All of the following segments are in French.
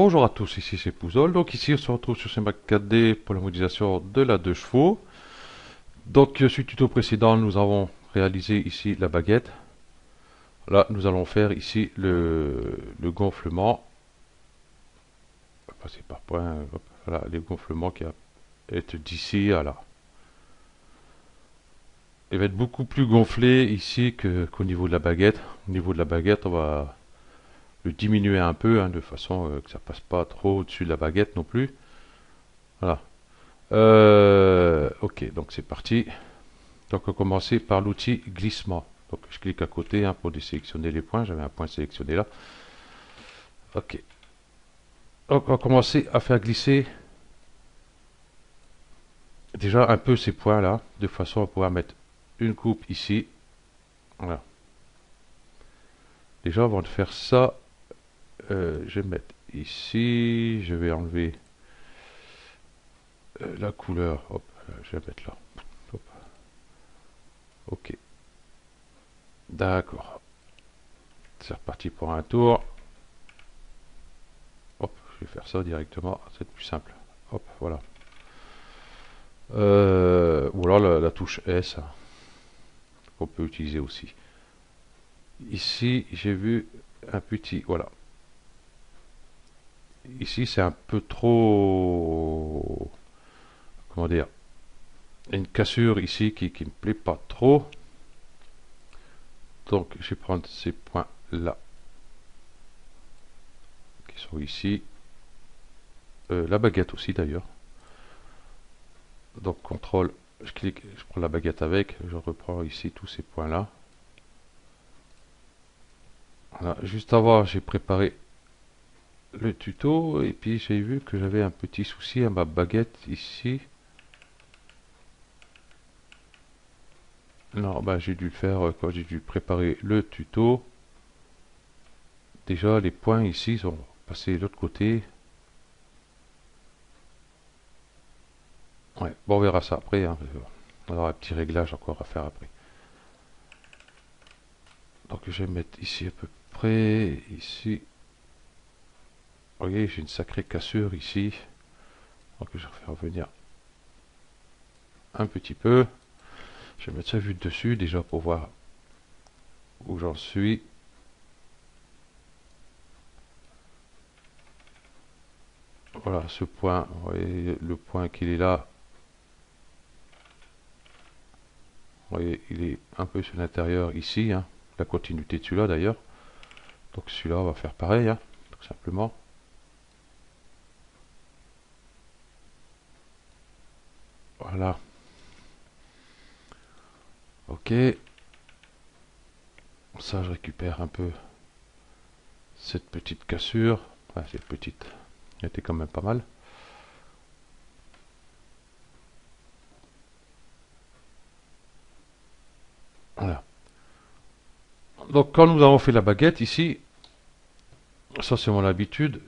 Bonjour à tous, ici c'est Pouzol. Donc ici on se retrouve sur ce Mac 4D pour la modélisation de la 2 chevaux. Donc sur le tuto précédent nous avons réalisé ici la baguette. Là nous allons faire ici le gonflement. On va passer par point, hop, voilà les gonflements qui est d'ici à là. Il va être beaucoup plus gonflé ici qu'au niveau de la baguette. Au niveau de la baguette on va le diminuer un peu de façon que ça passe pas trop au-dessus de la baguette non plus. Voilà. Ok, donc c'est parti. Donc on va commencer par l'outil glissement. Donc je clique à côté pour désélectionner les points. J'avais un point sélectionné là. Ok. Donc on va commencer à faire glisser déjà un peu ces points là, de façon à pouvoir mettre une coupe ici. Voilà. Déjà avant de faire ça, je vais mettre ici. Je vais enlever la couleur. Hop, je vais mettre là. Hop. Ok. D'accord. C'est reparti pour un tour. Hop, je vais faire ça directement. C'est plus simple. Hop, voilà. Ou alors la touche S qu'on peut utiliser aussi. Ici, j'ai vu un petit, voilà. Ici, c'est un peu trop, comment dire, une cassure ici qui me plaît pas trop. Donc, je vais prendre ces points là qui sont ici. La baguette aussi d'ailleurs. Donc, contrôle, je clique, je prends la baguette avec, je reprends ici tous ces points là. Voilà. Juste avant, j'ai préparé le tuto et puis j'ai vu que j'avais un petit souci à ma baguette ici. Non, bah j'ai dû le faire quand j'ai dû préparer le tuto. Déjà les points ici sont passés de l'autre côté. Ouais, bon on verra ça après, on aura un petit réglage encore à faire après. Donc je vais mettre ici à peu près, ici. Vous voyez, j'ai une sacrée cassure ici. Donc je vais faire revenir un petit peu. Je vais mettre ça vue de dessus déjà pour voir où j'en suis. Voilà, ce point, vous voyez le point qu'il est là. Vous voyez, il est un peu sur l'intérieur ici, la continuité de celui-là d'ailleurs. Donc celui-là, on va faire pareil, tout simplement. Voilà. Ok. Ça, je récupère un peu cette petite cassure. Enfin, cette petite. Elle était quand même pas mal. Voilà. Donc quand nous avons fait la baguette ici, ça c'est mon habitude.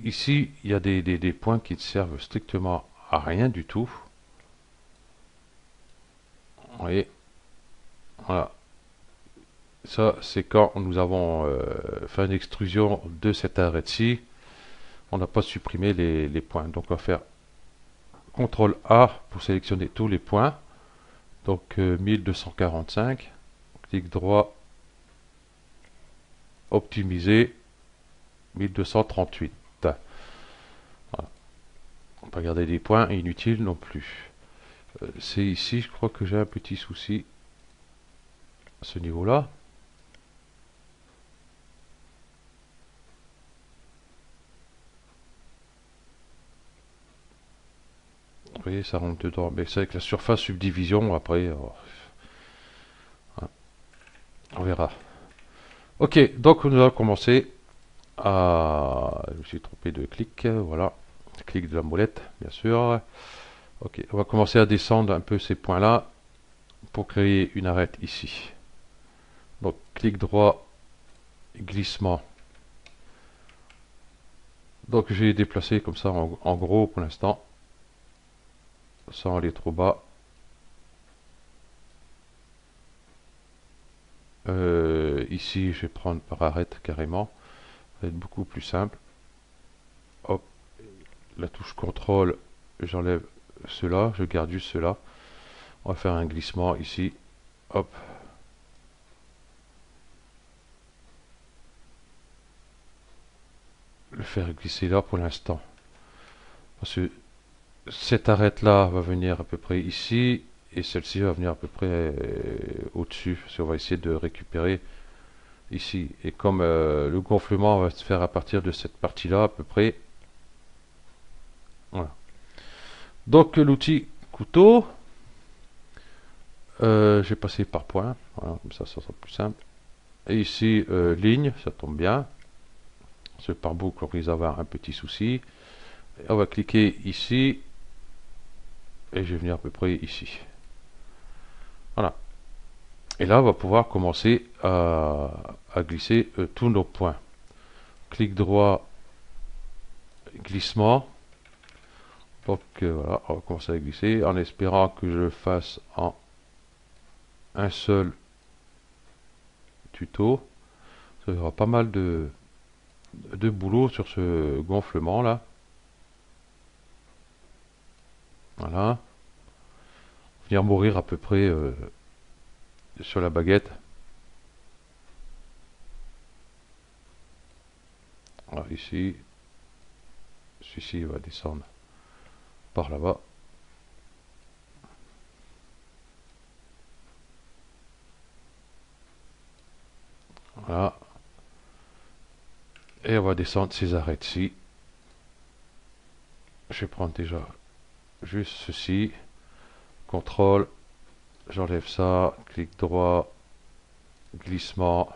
Ici, il y a des points qui ne servent strictement à rien du tout. Vous voyez. Voilà. Ça, c'est quand nous avons fait une extrusion de cette arête-ci. On n'a pas supprimé les points. Donc on va faire CTRL A pour sélectionner tous les points. Donc 1245. Clic droit, optimiser 1238. Voilà. On peut garder des points inutiles non plus. C'est ici, je crois que j'ai un petit souci à ce niveau-là. Vous voyez, ça rentre dedans. Mais c'est avec la surface subdivision, après, on verra. Ok, donc nous allons commencer à... Je me suis trompé de clic, voilà. Clic de la molette, bien sûr. Ok, on va commencer à descendre un peu ces points-là pour créer une arête ici. Donc, clic droit, glissement. Donc, j'ai déplacé comme ça en gros pour l'instant, sans aller trop bas. Ici, je vais prendre par arête carrément. Ça va être beaucoup plus simple. la touche contrôle, j'enlève cela, je garde juste cela. On va faire un glissement ici, hop. Le faire glisser là pour l'instant. Parce que cette arête là va venir à peu près ici, et celle-ci va venir à peu près au-dessus. On va essayer de récupérer ici. Et comme le gonflement va se faire à partir de cette partie-là à peu près. Voilà. Donc l'outil couteau, j'ai passé par point. Voilà, comme ça sera plus simple. Et ici, ligne, ça tombe bien. Ce par boucle, on risque d'avoir un petit souci. Et on va cliquer ici. Et je vais venir à peu près ici. Voilà. Et là, on va pouvoir commencer à glisser tous nos points. Clic droit, glissement. Donc voilà, on va commencer à glisser en espérant que je le fasse en un seul tuto. Ça y aura pas mal de boulot sur ce gonflement là. Voilà. Venir mourir à peu près sur la baguette. Alors ici, celui-ci va descendre par là-bas. Voilà. Et on va descendre ces arêtes-ci. Je vais prendre déjà juste ceci. Contrôle. J'enlève ça. Clic droit. Glissement.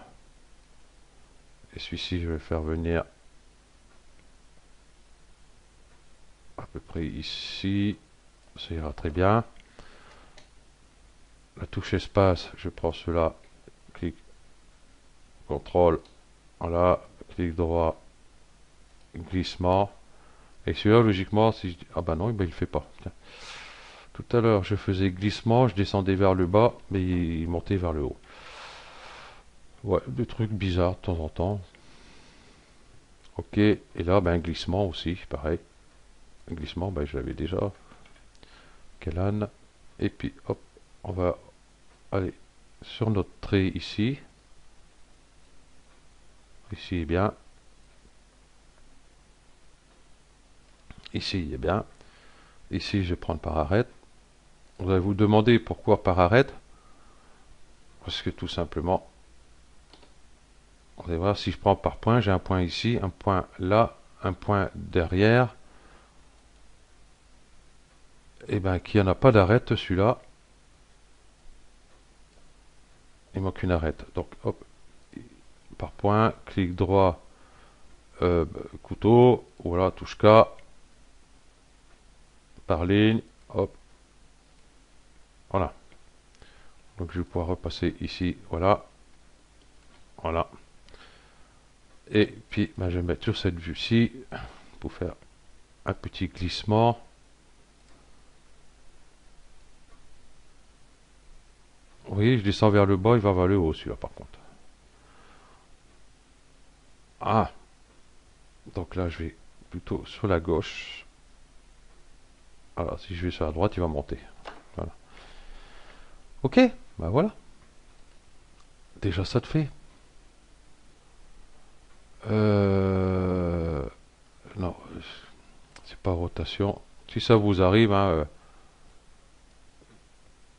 Et celui-ci, je vais faire venir à peu près ici. Ça ira très bien. La touche espace, je prends cela. Clic. Contrôle. Voilà. Clic droit. Glissement. Et celui-là, logiquement, si je dis... Ah bah non, ben, il ne fait pas. Tiens. Tout à l'heure, je faisais glissement, je descendais vers le bas, mais il montait vers le haut. Ouais, des trucs bizarres de temps en temps. Ok, et là, ben, glissement aussi, pareil. Glissement, ben, je l'avais déjà. Kellan. Et puis, hop, on va aller sur notre trait ici. Ici est bien. Ici, il est bien. Ici, je vais prendre par arête. Vous allez vous demander pourquoi par arête. Parce que tout simplement, vous allez voir, si je prends par point, j'ai un point ici, un point là, un point derrière. Et bien, qu'il n'y en a pas d'arête, celui-là. Il manque une arête. Donc, hop, par point, clic droit, couteau, voilà, touche K, par ligne, hop, voilà. Donc, je vais pouvoir repasser ici, voilà, voilà. Et puis, ben, je vais mettre sur cette vue-ci pour faire un petit glissement. Vous voyez, je descends vers le bas, il va vers le haut, celui-là, par contre. Ah, donc là, je vais plutôt sur la gauche. Alors, si je vais sur la droite, il va monter. Voilà. Ok, ben voilà. Déjà, ça te fait. Non, c'est pas rotation. Si ça vous arrive, hein,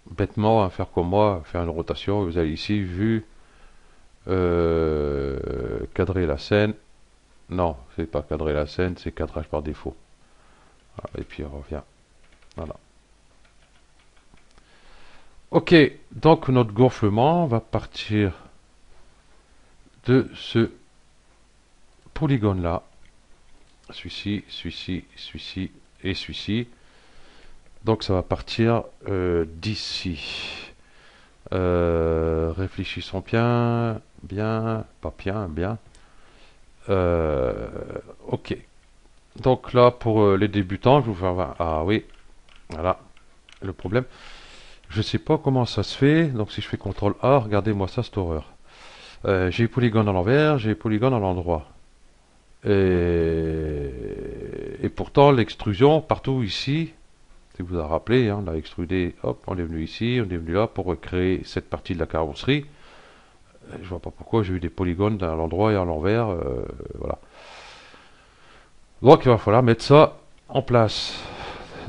bêtement, à faire comme moi, faire une rotation, vous allez ici, vue, cadrer la scène. Non, c'est pas cadrer la scène, c'est cadrage par défaut. Voilà, et puis on revient. Voilà. Ok, donc notre gonflement va partir de ce polygone là. Celui-ci, celui-ci, celui-ci et celui-ci. Donc ça va partir d'ici. Réfléchissons bien, bien, pas bien, bien. Ok. Donc là, pour les débutants, je vous fais voir. Ah oui, voilà le problème. Je sais pas comment ça se fait. Donc si je fais CTRL A, regardez-moi ça, cette horreur. J'ai les polygones à l'envers, j'ai les polygones à l'endroit. Et pourtant, l'extrusion, partout ici, si vous vous en rappelez, hein, on a extrudé, hop, on est venu ici, on est venu là pour recréer cette partie de la carrosserie. Je vois pas pourquoi j'ai eu des polygones à l'endroit et à l'envers. Voilà. Donc il va falloir mettre ça en place.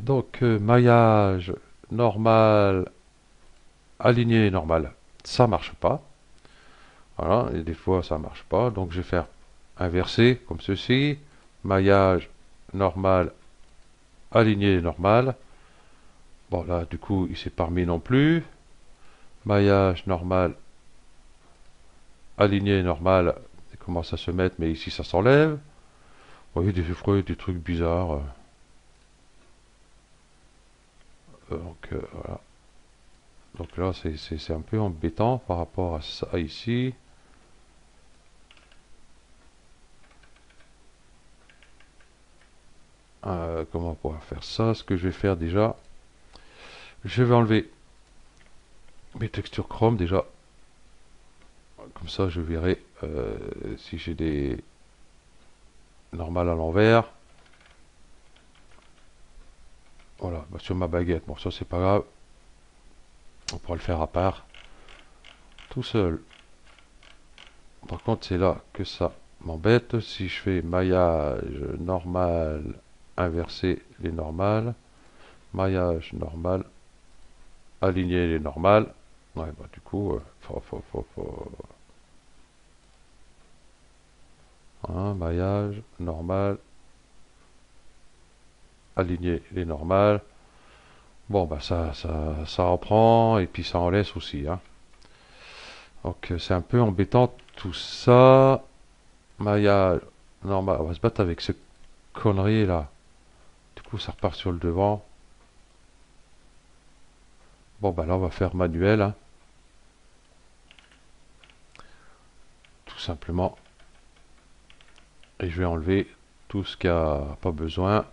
Donc maillage normal, aligné normal, ça marche pas. Voilà, et des fois ça marche pas. Donc je vais faire inverser comme ceci. Maillage normal, aligné normal. Bon là du coup il s'est pas remis non plus. Maillage normal, aligné normal. Il commence à se mettre, mais ici ça s'enlève. Vous voyez des trucs bizarres. Donc voilà. Donc là c'est un peu embêtant par rapport à ça ici. Comment on pourra faire ça? Ce que je vais faire déjà, je vais enlever mes textures chrome déjà. Comme ça je verrai si j'ai des normales à l'envers. Voilà, bah, sur ma baguette. Bon, ça c'est pas grave. On pourra le faire à part. Tout seul. Par contre, c'est là que ça m'embête. Si je fais maillage normal, inverser les normales, maillage normal, aligner les normales. Ouais, bah du coup, hein, maillage normal, aligner les normales. Bon, bah ça en prend et puis ça en laisse aussi, hein. Donc c'est un peu embêtant tout ça. Maillage normal, on va se battre avec ces conneries là. Du coup, ça repart sur le devant. Bon, bah là, on va faire manuel, hein. Tout simplement. Et je vais enlever tout ce qui a pas besoin.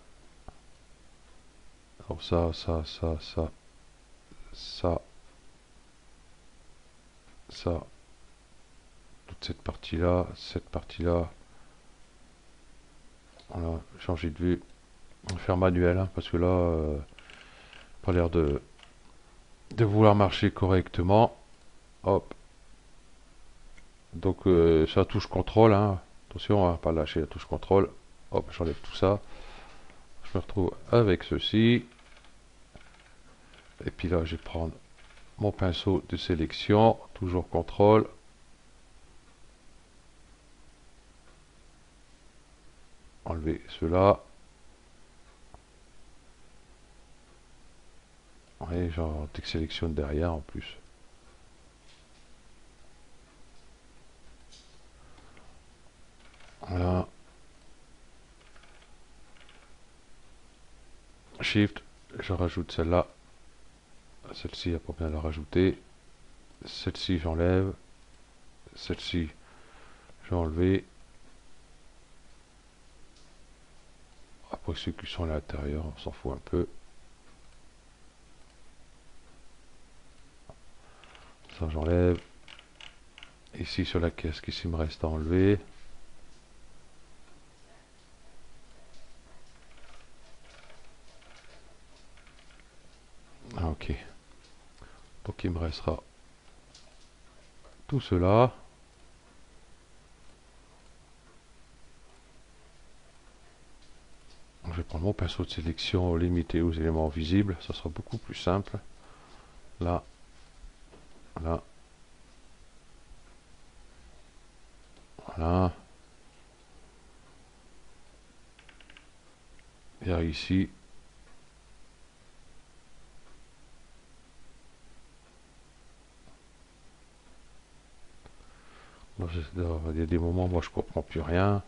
Alors ça, ça, toute cette partie-là, cette partie-là. Voilà, changer de vue. On va faire manuel, hein, parce que là, pas l'air de vouloir marcher correctement. Hop. Donc, c'est la touche contrôle, hein. Attention, on va pas lâcher la touche contrôle. Hop, j'enlève tout ça. Je me retrouve avec ceci. Et puis là, je vais prendre mon pinceau de sélection, toujours contrôle. Enlever cela. Et j'en sélectionne derrière en plus. Voilà. Shift, je rajoute celle-là. Celle-ci, il n'y a pas bien la rajouter. Celle-ci, j'enlève. Celle-ci, je vais enlever. Après ceux qui sont à l'intérieur, on s'en fout un peu. Ça, j'enlève. Ici, sur la caisse, qu'est-ce qu'il me reste à enlever? Ah, ok. Donc, il me restera tout cela. Je vais prendre mon pinceau de sélection limité aux éléments visibles. Ça sera beaucoup plus simple. Là. Là. Voilà. Et ici. Là, il y a des moments où moi je comprends plus rien.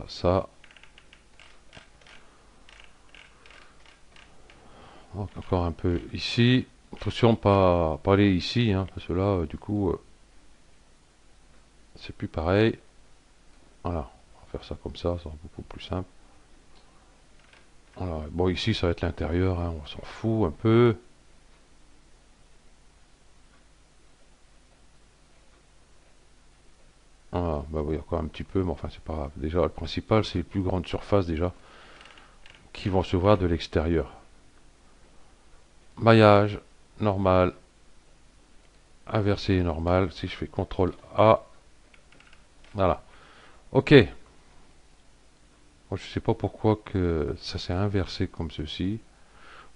Ça. Donc, encore un peu ici. Attention, pas aller ici, hein, parce que là, du coup, c'est plus pareil. Voilà, on va faire ça comme ça sera beaucoup plus simple. Voilà. Bon, ici, ça va être l'intérieur, hein, on s'en fout un peu. Ah, bah oui, encore un petit peu, mais enfin c'est pas grave. Déjà, le principal, c'est les plus grandes surfaces déjà qui vont se voir de l'extérieur. Maillage, normal, inversé, normal. Si je fais CTRL A, voilà. Ok. Moi, je sais pas pourquoi que ça s'est inversé comme ceci.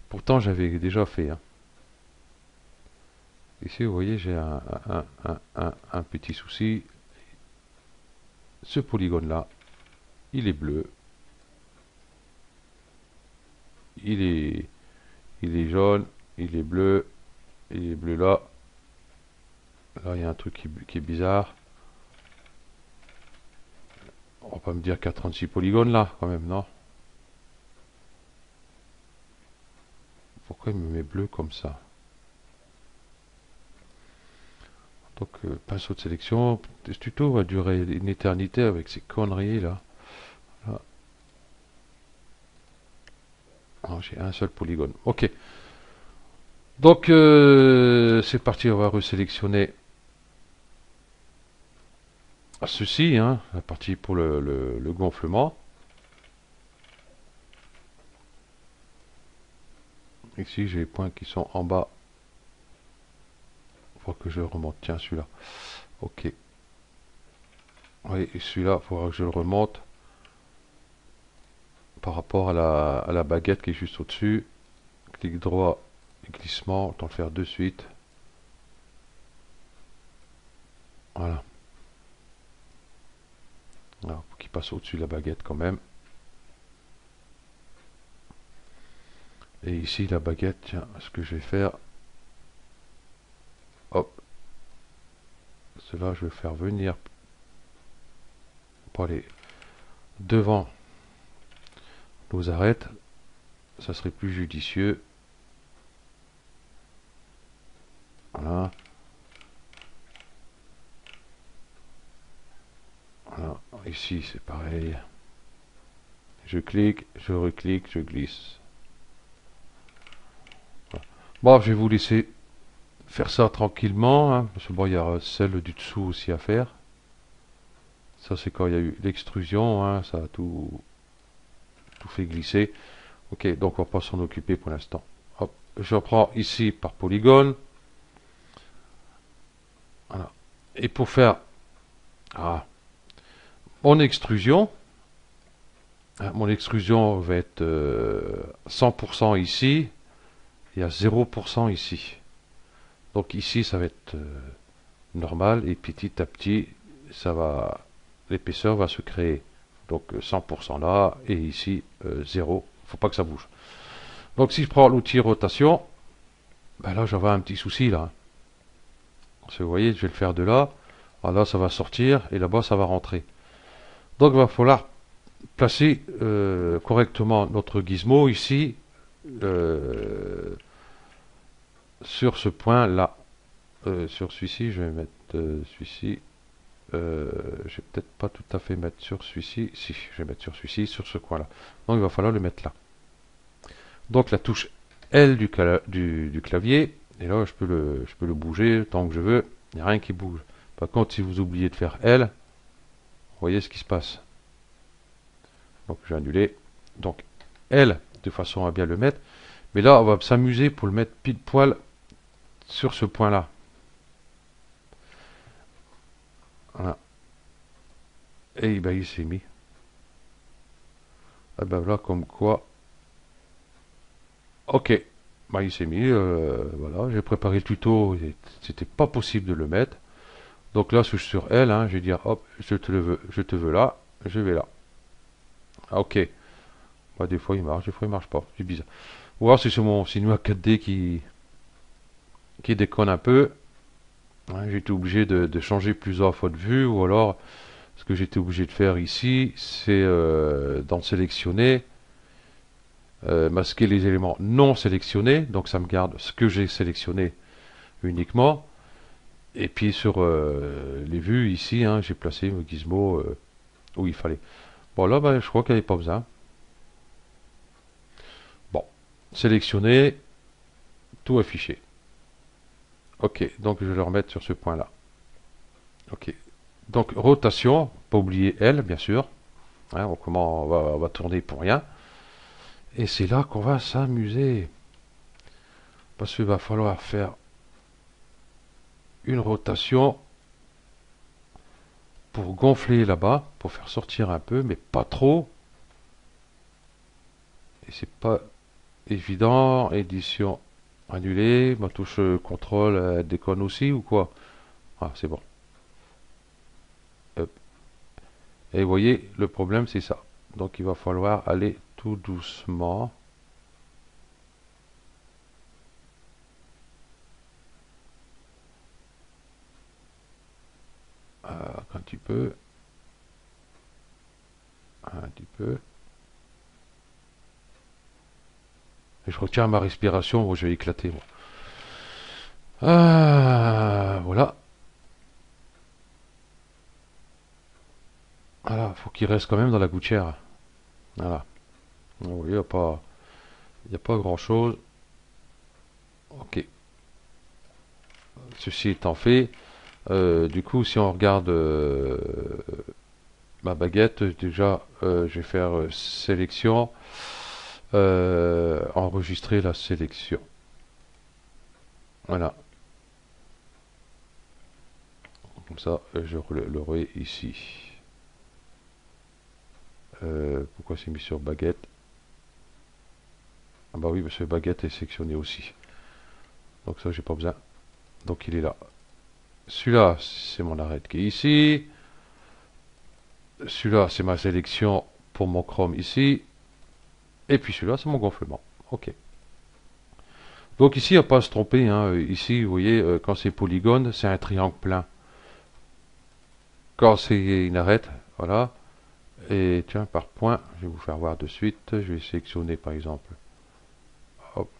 Pourtant, j'avais déjà fait, hein. Ici, vous voyez, j'ai un petit souci. Ce polygone-là, il est bleu. Il est, il est jaune. Il est bleu. Il est bleu là. Là, il y a un truc qui est bizarre. On va pas me dire qu'il y a 36 polygones là, quand même, non? Pourquoi il me met bleu comme ça? Donc, pinceau de sélection. Ce tuto va durer une éternité avec ces conneries là. Là. Oh, j'ai un seul polygone. Ok. Donc, c'est parti. On va resélectionner ceci, hein, la partie pour le gonflement. Ici, j'ai les points qui sont en bas. Il faut que je remonte. Tiens, celui-là. Ok. Oui, celui-là, il faudra que je le remonte par rapport à la baguette qui est juste au-dessus. Clic droit, glissement, autant le faire de suite. Voilà. Alors, faut qu'il passe au-dessus de la baguette quand même. Et ici, la baguette, tiens, ce que je vais faire, hop, cela, je vais faire venir pour aller devant nos arêtes. Ça serait plus judicieux. Voilà. Voilà. Ici, c'est pareil. Je clique, je reclique, je glisse. Voilà. Bon, je vais vous laisser faire ça tranquillement, hein, parce que bon, il y a celle du dessous aussi à faire. Ça, c'est quand il y a eu l'extrusion, hein, ça a tout fait glisser. Ok, donc on va pas s'en occuper pour l'instant. Hop, je reprends ici par polygone. Voilà. Et pour faire mon extrusion va être 100% ici et à 0% ici. Donc ici, ça va être normal et petit à petit, l'épaisseur va se créer. Donc 100% là et ici 0. Faut pas que ça bouge. Donc si je prends l'outil rotation, ben là j'avais un petit souci là. Vous voyez, je vais le faire de là. Alors là, ça va sortir et là-bas, ça va rentrer. Donc il va falloir placer correctement notre gizmo ici sur ce point là. Sur celui-ci, je vais mettre celui-ci. Je vais peut-être pas tout à fait mettre sur celui-ci. Si, je vais mettre sur celui-ci, sur ce coin là. Donc il va falloir le mettre là. Donc la touche L du clavier, et là je peux le bouger tant que je veux. Il n'y a rien qui bouge. Par contre, si vous oubliez de faire L, vous voyez ce qui se passe. Donc j'ai annulé. Donc L, de façon à bien le mettre. Mais là, on va s'amuser pour le mettre pile poil sur ce point-là. Voilà. Et ben, il s'est mis. Et ben là, comme quoi. Ok. Ben, il s'est mis. Voilà. J'ai préparé le tuto. C'était pas possible de le mettre. Donc là, sur L, hein, je vais dire, hop, je te veux là. Je vais là. Ah, ok. Bah, des fois, il marche. Des fois, il marche pas. C'est bizarre. On va voir si c'est mon Cinema 4D qui déconne un peu. Hein, j'ai été obligé de changer plusieurs fois de vue, ou alors ce que j'étais obligé de faire ici, c'est dans sélectionner, masquer les éléments non sélectionnés, donc ça me garde ce que j'ai sélectionné uniquement. Et puis sur les vues ici, hein, j'ai placé mon gizmo où il fallait. Bon là, ben, je crois qu'il n'y avait pas besoin. Bon, sélectionner, tout affiché. Ok, donc je vais le remettre sur ce point-là. Ok, Donc rotation, pas oublier L bien sûr. Hein, comment on va tourner pour rien. Et c'est là qu'on va s'amuser. Parce qu'il va falloir faire une rotation pour gonfler là-bas, pour faire sortir un peu, mais pas trop. Et c'est pas évident. Édition annulée. Ma touche contrôle déconne aussi ou quoi? Ah, c'est bon. Hop. Et vous voyez, le problème c'est ça. Donc il va falloir aller tout doucement. Un petit peu. Un petit peu. Et je retiens ma respiration, bon, je vais éclater moi. Voilà. Voilà, faut qu'il reste quand même dans la gouttière. Voilà. Oui, il n'y a pas grand chose. Ok. Ceci étant fait, du coup, si on regarde ma baguette, déjà, je vais faire sélection, enregistrer la sélection. Voilà. Comme ça, je l'aurai ici. Pourquoi c'est mis sur baguette? Ah bah oui, parce que baguette est sectionné aussi. Donc ça, j'ai pas besoin. Donc il est là. Celui-là, c'est mon arête qui est ici. Celui-là, c'est ma sélection pour mon chrome ici. Et puis celui-là, c'est mon gonflement. Ok. Donc ici, il n'y a pas à se tromper. Hein. Ici, vous voyez, quand c'est polygone, c'est un triangle plein. Quand c'est une arête, voilà. Et tiens, par point, je vais vous faire voir de suite. Je vais sélectionner par exemple hop,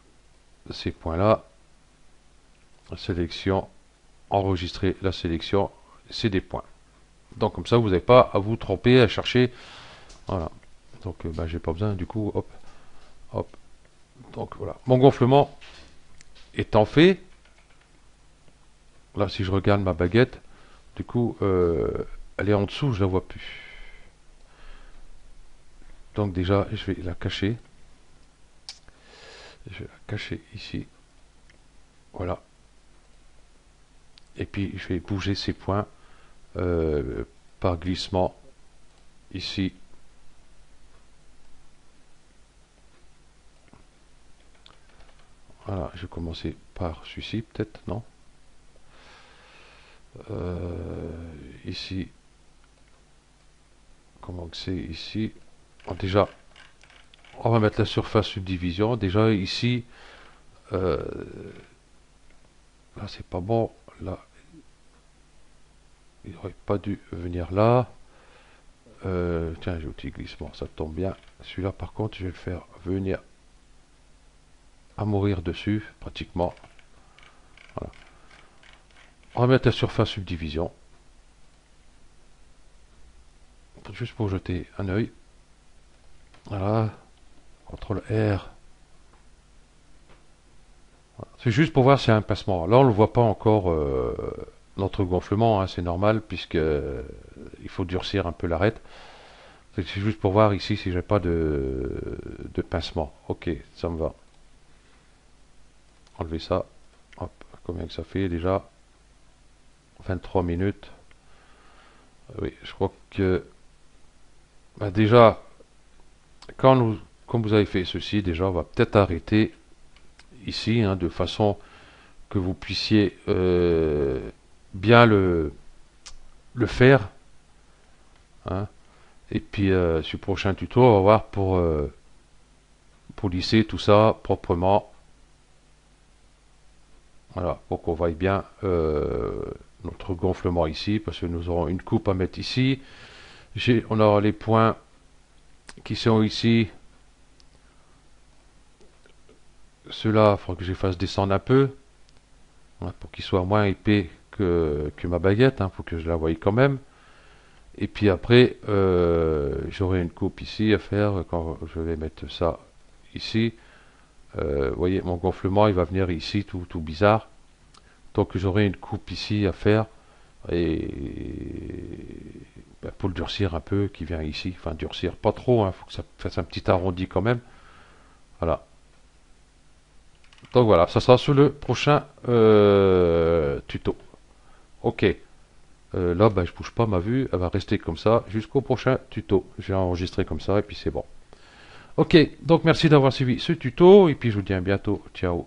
ces points-là. Sélection, enregistrer la sélection, c'est des points. Donc comme ça, vous n'avez pas à vous tromper, à chercher. Voilà. Donc j'ai pas besoin du coup, hop, hop. Donc voilà. Mon gonflement étant fait, là si je regarde ma baguette, du coup, elle est en dessous, je la vois plus. Donc déjà, je vais la cacher. Je vais la cacher ici. Voilà. Et puis je vais bouger ces points par glissement ici. Voilà, je vais commencer par celui-ci, peut-être, non? Ici, comment que c'est ici? Déjà, on va mettre la surface subdivision. Déjà, ici, là, c'est pas bon. Là, il n'aurait pas dû venir là. Tiens, j'ai outil glissement, ça tombe bien. Celui-là, par contre, je vais le faire venir à mourir dessus, pratiquement. Voilà. On va mettre la surface subdivision. Juste pour jeter un œil. Voilà. CTRL R. Voilà. C'est juste pour voir s'il y a un pincement. Là, on ne le voit pas encore, notre gonflement. Hein, c'est normal, puisque il faut durcir un peu l'arête. C'est juste pour voir ici si j'ai pas de pincement. Ok, ça me va. Enlever ça. Hop, combien que ça fait déjà? 23 minutes. Oui, je crois que déjà, comme vous avez fait ceci, déjà, on va peut-être arrêter ici, hein, de façon que vous puissiez bien le faire. Hein. Et puis, sur le prochain tuto, on va voir pour lisser tout ça proprement. Voilà, pour qu'on voie bien notre gonflement ici, parce que nous aurons une coupe à mettre ici. On aura les points qui sont ici. Ceux-là, il faudra que je les fasse descendre un peu, hein, pour qu'ils soient moins épais que ma baguette. Il faut que je la voie quand même. Et puis après, j'aurai une coupe ici à faire quand je vais mettre ça ici. Vous voyez, mon gonflement, il va venir ici, tout bizarre. Donc j'aurai une coupe ici à faire. Et pour le durcir un peu, qui vient ici. Enfin, durcir, pas trop, hein, faut que ça fasse un petit arrondi quand même. Voilà. Donc voilà, ça sera sur le prochain tuto. Ok. Là, bah, je bouge pas ma vue, elle va rester comme ça jusqu'au prochain tuto. J'ai enregistré comme ça et puis c'est bon. Ok, donc merci d'avoir suivi ce tuto et puis je vous dis à bientôt. Ciao.